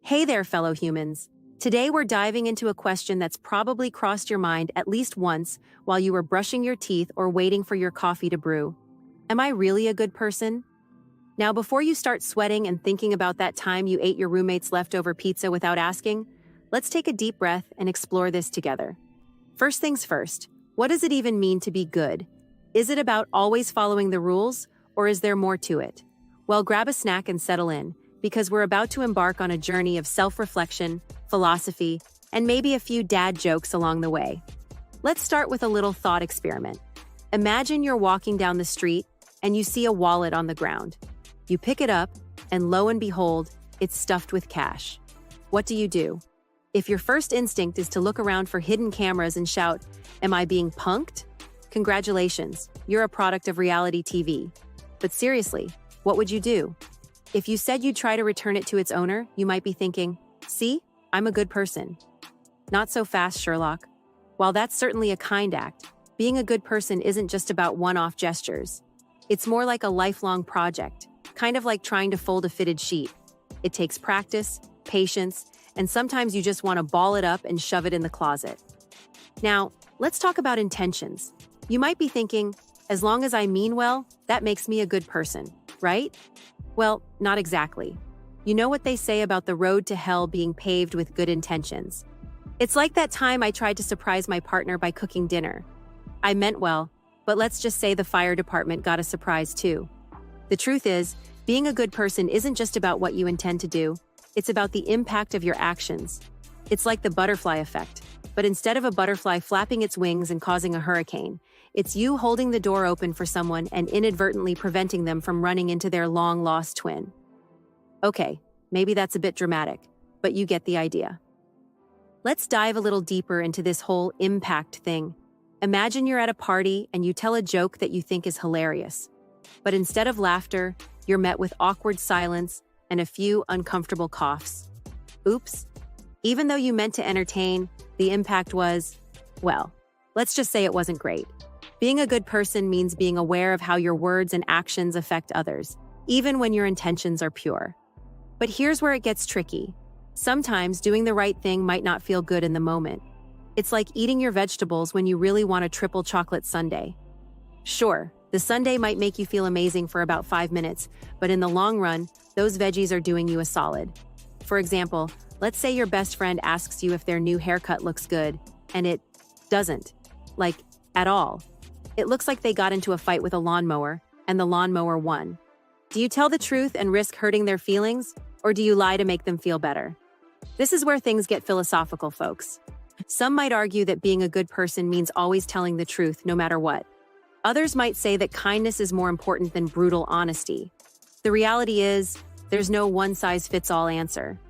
Hey there, fellow humans. Today we're diving into a question that's probably crossed your mind at least once while you were brushing your teeth or waiting for your coffee to brew. Am I really a good person? Now, before you start sweating and thinking about that time you ate your roommate's leftover pizza without asking, let's take a deep breath and explore this together. First things first, what does it even mean to be good? Is it about always following the rules, or is there more to it? Well, grab a snack and settle in, because we're about to embark on a journey of self-reflection, philosophy, and maybe a few dad jokes along the way. Let's start with a little thought experiment. Imagine you're walking down the street and you see a wallet on the ground. You pick it up, and lo and behold, it's stuffed with cash. What do? If your first instinct is to look around for hidden cameras and shout, "Am I being punked?" Congratulations, you're a product of reality TV. But seriously, what would you do? If you said you'd try to return it to its owner, you might be thinking, "See, I'm a good person." Not so fast, Sherlock. While that's certainly a kind act, being a good person isn't just about one-off gestures. It's more like a lifelong project, kind of like trying to fold a fitted sheet. It takes practice, patience, and sometimes you just want to ball it up and shove it in the closet. Now, let's talk about intentions. You might be thinking, as long as I mean well, that makes me a good person, right? Well, not exactly. You know what they say about the road to hell being paved with good intentions. It's like that time I tried to surprise my partner by cooking dinner. I meant well, but let's just say the fire department got a surprise too. The truth is, being a good person isn't just about what you intend to do, it's about the impact of your actions. It's like the butterfly effect, but instead of a butterfly flapping its wings and causing a hurricane, it's you holding the door open for someone and inadvertently preventing them from running into their long-lost twin. Okay, maybe that's a bit dramatic, but you get the idea. Let's dive a little deeper into this whole impact thing. Imagine you're at a party and you tell a joke that you think is hilarious. But instead of laughter, you're met with awkward silence and a few uncomfortable coughs. Oops. Even though you meant to entertain, the impact was, well, let's just say it wasn't great. Being a good person means being aware of how your words and actions affect others, even when your intentions are pure. But here's where it gets tricky. Sometimes doing the right thing might not feel good in the moment. It's like eating your vegetables when you really want a triple chocolate sundae. Sure, the sundae might make you feel amazing for about 5 minutes, but in the long run, those veggies are doing you a solid. For example, let's say your best friend asks you if their new haircut looks good, and it doesn't. Like, at all. It looks like they got into a fight with a lawnmower, and the lawnmower won. Do you tell the truth and risk hurting their feelings, or do you lie to make them feel better? This is where things get philosophical, folks. Some might argue that being a good person means always telling the truth, no matter what. Others might say that kindness is more important than brutal honesty. The reality is, there's no one-size-fits-all answer.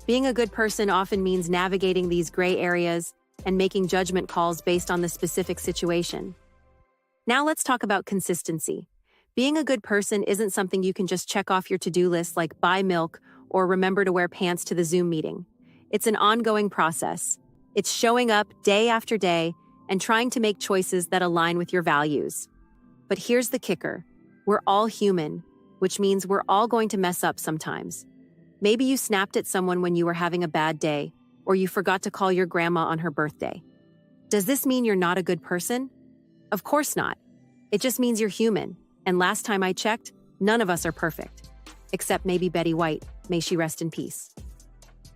Being a good person often means navigating these gray areas and making judgment calls based on the specific situation. Now let's talk about consistency. Being a good person isn't something you can just check off your to-do list like buy milk or remember to wear pants to the Zoom meeting. It's an ongoing process. It's showing up day after day and trying to make choices that align with your values. But here's the kicker. We're all human, which means we're all going to mess up sometimes. Maybe you snapped at someone when you were having a bad day, or you forgot to call your grandma on her birthday. Does this mean you're not a good person? Of course not. It just means you're human, and last time I checked, none of us are perfect. Except maybe Betty White, may she rest in peace.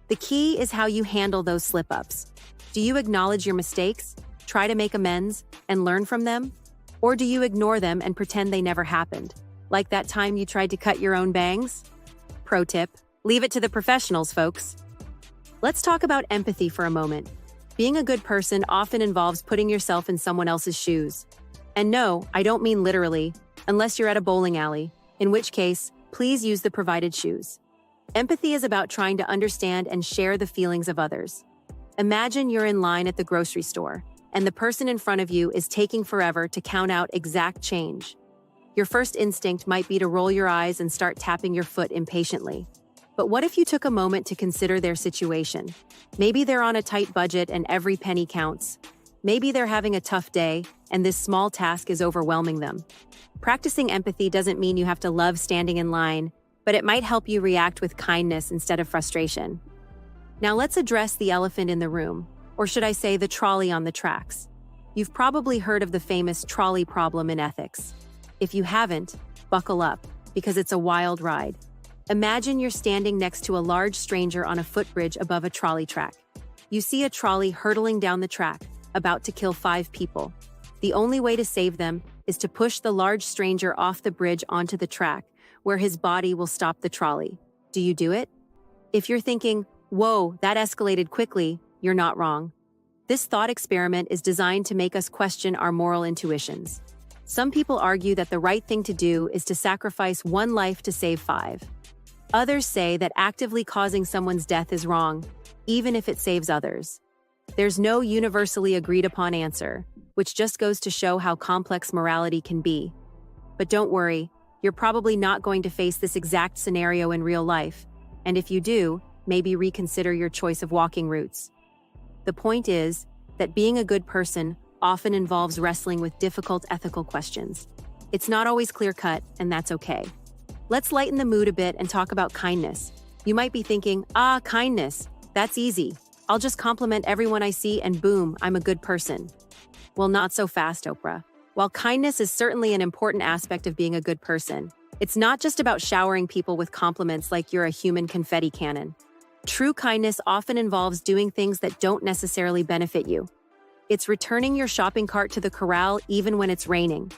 The key is how you handle those slip-ups. Do you acknowledge your mistakes, try to make amends, and learn from them? Or do you ignore them and pretend they never happened? Like that time you tried to cut your own bangs? Pro tip, leave it to the professionals, folks. Let's talk about empathy for a moment. Being a good person often involves putting yourself in someone else's shoes. And no, I don't mean literally, unless you're at a bowling alley, in which case, please use the provided shoes. Empathy is about trying to understand and share the feelings of others. Imagine you're in line at the grocery store, and the person in front of you is taking forever to count out exact change. Your first instinct might be to roll your eyes and start tapping your foot impatiently. But what if you took a moment to consider their situation? Maybe they're on a tight budget and every penny counts. Maybe they're having a tough day, and this small task is overwhelming them. Practicing empathy doesn't mean you have to love standing in line, but it might help you react with kindness instead of frustration. Now let's address the elephant in the room, or should I say the trolley on the tracks. You've probably heard of the famous trolley problem in ethics. If you haven't, buckle up, because it's a wild ride. Imagine you're standing next to a large stranger on a footbridge above a trolley track. You see a trolley hurtling down the track, about to kill 5 people. The only way to save them is to push the large stranger off the bridge onto the track, where his body will stop the trolley. Do you do it? If you're thinking, whoa, that escalated quickly, you're not wrong. This thought experiment is designed to make us question our moral intuitions. Some people argue that the right thing to do is to sacrifice 1 life to save 5. Others say that actively causing someone's death is wrong, even if it saves others. There's no universally agreed upon answer, which just goes to show how complex morality can be. But don't worry, you're probably not going to face this exact scenario in real life, and if you do, maybe reconsider your choice of walking routes. The point is that being a good person often involves wrestling with difficult ethical questions. It's not always clear-cut, and that's okay. Let's lighten the mood a bit and talk about kindness. You might be thinking, kindness, that's easy. I'll just compliment everyone I see and boom, I'm a good person. Well, not so fast, Oprah. While kindness is certainly an important aspect of being a good person, it's not just about showering people with compliments like you're a human confetti cannon. True kindness often involves doing things that don't necessarily benefit you. It's returning your shopping cart to the corral even when it's raining.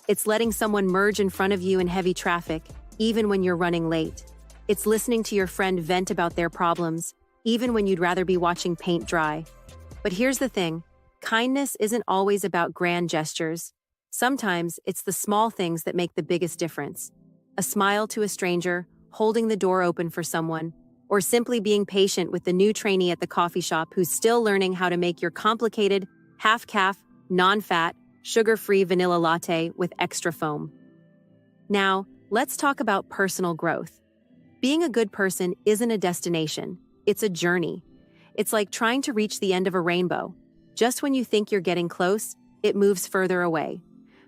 It's letting someone merge in front of you in heavy traffic, even when you're running late. It's listening to your friend vent about their problems, even when you'd rather be watching paint dry. But here's the thing, kindness isn't always about grand gestures. Sometimes it's the small things that make the biggest difference. A smile to a stranger, holding the door open for someone, or simply being patient with the new trainee at the coffee shop who's still learning how to make your complicated, half-calf, non-fat, sugar-free vanilla latte with extra foam. Now, let's talk about personal growth. Being a good person isn't a destination, it's a journey. It's like trying to reach the end of a rainbow. Just when you think you're getting close, it moves further away.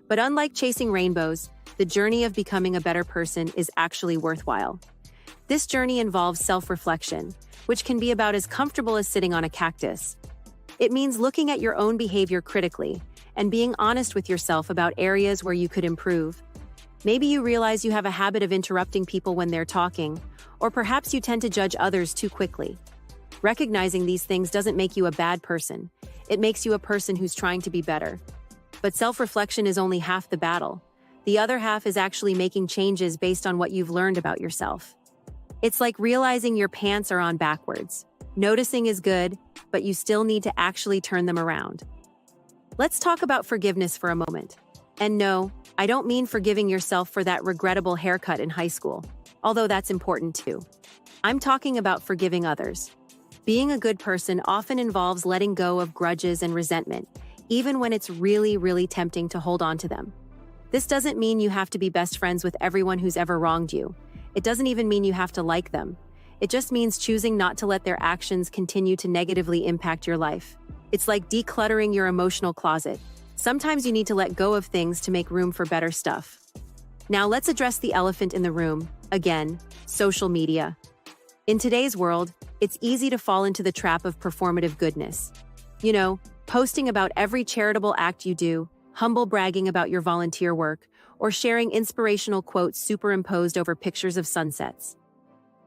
But unlike chasing rainbows, the journey of becoming a better person is actually worthwhile. This journey involves self-reflection, which can be about as comfortable as sitting on a cactus. It means looking at your own behavior critically and being honest with yourself about areas where you could improve. Maybe you realize you have a habit of interrupting people when they're talking, or perhaps you tend to judge others too quickly. Recognizing these things doesn't make you a bad person. It makes you a person who's trying to be better. But self-reflection is only half the battle. The other half is actually making changes based on what you've learned about yourself. It's like realizing your pants are on backwards. Noticing is good, but you still need to actually turn them around. Let's talk about forgiveness for a moment. And no, I don't mean forgiving yourself for that regrettable haircut in high school, although that's important too. I'm talking about forgiving others. Being a good person often involves letting go of grudges and resentment, even when it's really, really tempting to hold on to them. This doesn't mean you have to be best friends with everyone who's ever wronged you. It doesn't even mean you have to like them. It just means choosing not to let their actions continue to negatively impact your life. It's like decluttering your emotional closet. Sometimes you need to let go of things to make room for better stuff. Now let's address the elephant in the room, again, social media. In today's world, it's easy to fall into the trap of performative goodness. You know, posting about every charitable act you do, humble bragging about your volunteer work, or sharing inspirational quotes superimposed over pictures of sunsets.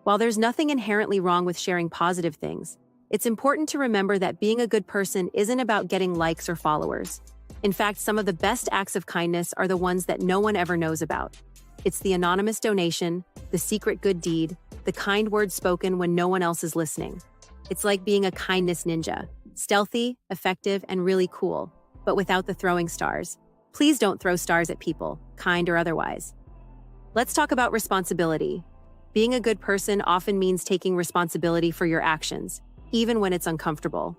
While there's nothing inherently wrong with sharing positive things, it's important to remember that being a good person isn't about getting likes or followers. In fact, some of the best acts of kindness are the ones that no one ever knows about. It's the anonymous donation, the secret good deed, the kind word spoken when no one else is listening. It's like being a kindness ninja, stealthy, effective, and really cool, but without the throwing stars. Please don't throw stars at people, kind or otherwise. Let's talk about responsibility. Being a good person often means taking responsibility for your actions, even when it's uncomfortable.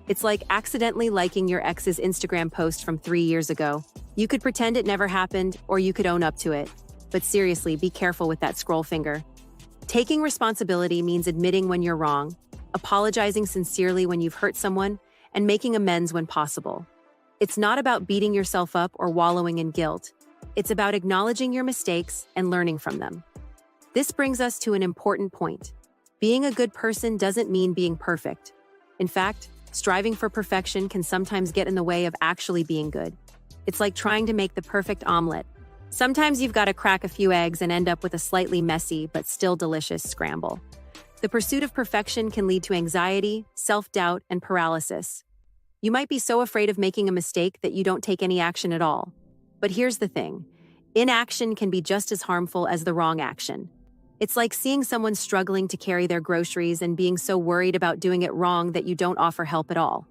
It's like accidentally liking your ex's Instagram post from 3 years ago. You could pretend it never happened, or you could own up to it. But seriously, be careful with that scroll finger. Taking responsibility means admitting when you're wrong, apologizing sincerely when you've hurt someone, and making amends when possible. It's not about beating yourself up or wallowing in guilt. It's about acknowledging your mistakes and learning from them. This brings us to an important point. Being a good person doesn't mean being perfect. In fact, striving for perfection can sometimes get in the way of actually being good. It's like trying to make the perfect omelet. Sometimes you've got to crack a few eggs and end up with a slightly messy but still delicious scramble. The pursuit of perfection can lead to anxiety, self-doubt, and paralysis. You might be so afraid of making a mistake that you don't take any action at all. But here's the thing. Inaction can be just as harmful as the wrong action. It's like seeing someone struggling to carry their groceries and being so worried about doing it wrong that you don't offer help at all.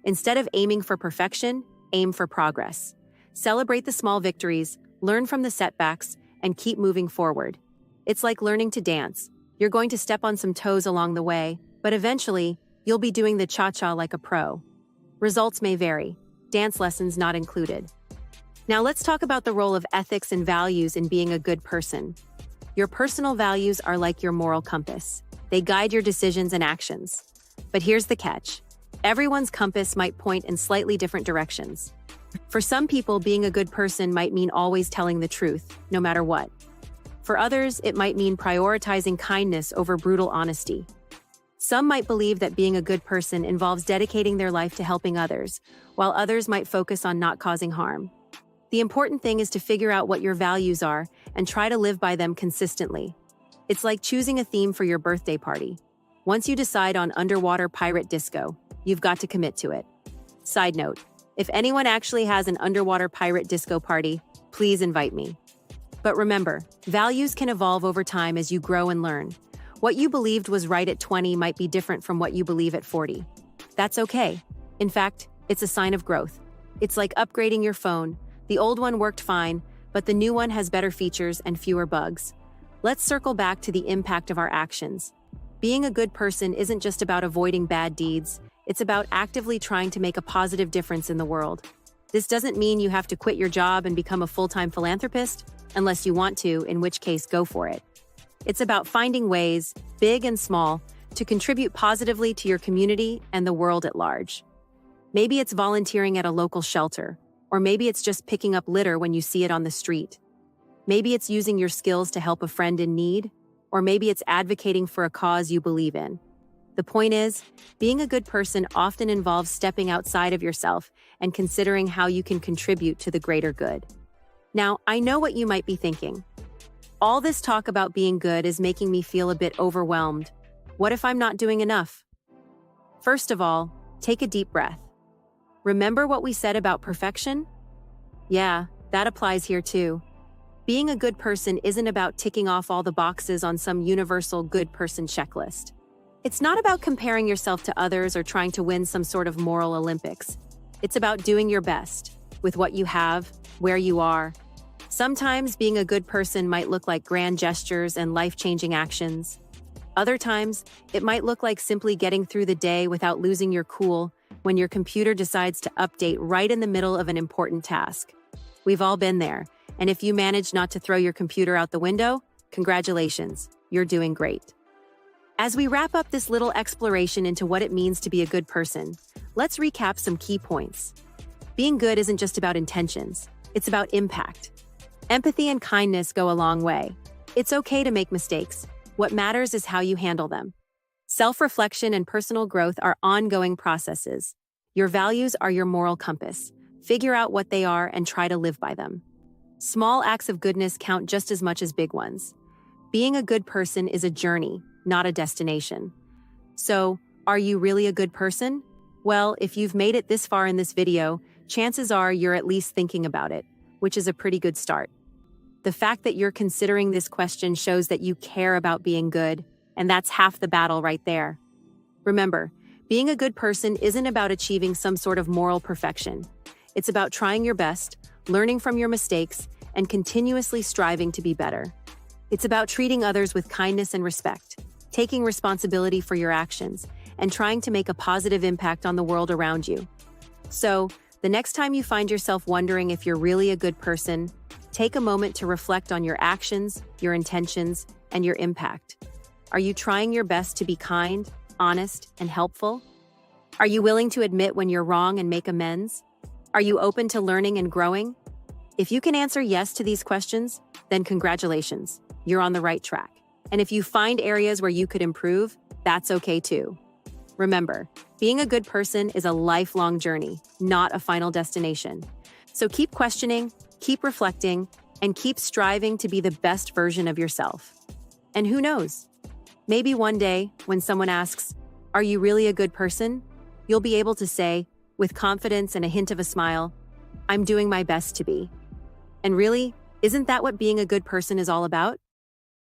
Instead of aiming for perfection, aim for progress. Celebrate the small victories, learn from the setbacks, and keep moving forward. It's like learning to dance. You're going to step on some toes along the way, but eventually, you'll be doing the cha-cha like a pro. Results may vary, dance lessons not included. Now let's talk about the role of ethics and values in being a good person. Your personal values are like your moral compass. They guide your decisions and actions. But here's the catch. Everyone's compass might point in slightly different directions. For some people, being a good person might mean always telling the truth, no matter what. For others, it might mean prioritizing kindness over brutal honesty. Some might believe that being a good person involves dedicating their life to helping others, while others might focus on not causing harm. The important thing is to figure out what your values are and try to live by them consistently. It's like choosing a theme for your birthday party. Once you decide on underwater pirate disco, you've got to commit to it. Side note, if anyone actually has an underwater pirate disco party, please invite me. But remember, values can evolve over time as you grow and learn. What you believed was right at 20 might be different from what you believe at 40. That's okay. In fact, it's a sign of growth. It's like upgrading your phone. The old one worked fine, but the new one has better features and fewer bugs. Let's circle back to the impact of our actions. Being a good person isn't just about avoiding bad deeds, it's about actively trying to make a positive difference in the world. This doesn't mean you have to quit your job and become a full-time philanthropist, unless you want to, in which case, go for it. It's about finding ways, big and small, to contribute positively to your community and the world at large. Maybe it's volunteering at a local shelter, or maybe it's just picking up litter when you see it on the street. Maybe it's using your skills to help a friend in need, or maybe it's advocating for a cause you believe in. The point is, being a good person often involves stepping outside of yourself and considering how you can contribute to the greater good. Now, I know what you might be thinking. All this talk about being good is making me feel a bit overwhelmed. What if I'm not doing enough? First of all, take a deep breath. Remember what we said about perfection? Yeah, that applies here too. Being a good person isn't about ticking off all the boxes on some universal good person checklist. It's not about comparing yourself to others or trying to win some sort of moral Olympics. It's about doing your best, with what you have, where you are. Sometimes being a good person might look like grand gestures and life-changing actions. Other times, it might look like simply getting through the day without losing your cool when your computer decides to update right in the middle of an important task. We've all been there, and if you manage not to throw your computer out the window, congratulations, you're doing great. As we wrap up this little exploration into what it means to be a good person, let's recap some key points. Being good isn't just about intentions, it's about impact. Empathy and kindness go a long way. It's okay to make mistakes. What matters is how you handle them. Self-reflection and personal growth are ongoing processes. Your values are your moral compass. Figure out what they are and try to live by them. Small acts of goodness count just as much as big ones. Being a good person is a journey, not a destination. So, are you really a good person? Well, if you've made it this far in this video, chances are you're at least thinking about it, which is a pretty good start. The fact that you're considering this question shows that you care about being good, and that's half the battle right there. Remember, being a good person isn't about achieving some sort of moral perfection. It's about trying your best, learning from your mistakes, and continuously striving to be better. It's about treating others with kindness and respect, taking responsibility for your actions, and trying to make a positive impact on the world around you. So, the next time you find yourself wondering if you're really a good person, take a moment to reflect on your actions, your intentions, and your impact. Are you trying your best to be kind, honest, and helpful? Are you willing to admit when you're wrong and make amends? Are you open to learning and growing? If you can answer yes to these questions, then congratulations, you're on the right track. And if you find areas where you could improve, that's okay too. Remember, being a good person is a lifelong journey, not a final destination. So keep questioning, keep reflecting, and keep striving to be the best version of yourself. And who knows? Maybe one day, when someone asks, "Are you really a good person?" you'll be able to say, with confidence and a hint of a smile, "I'm doing my best to be." And really, isn't that what being a good person is all about?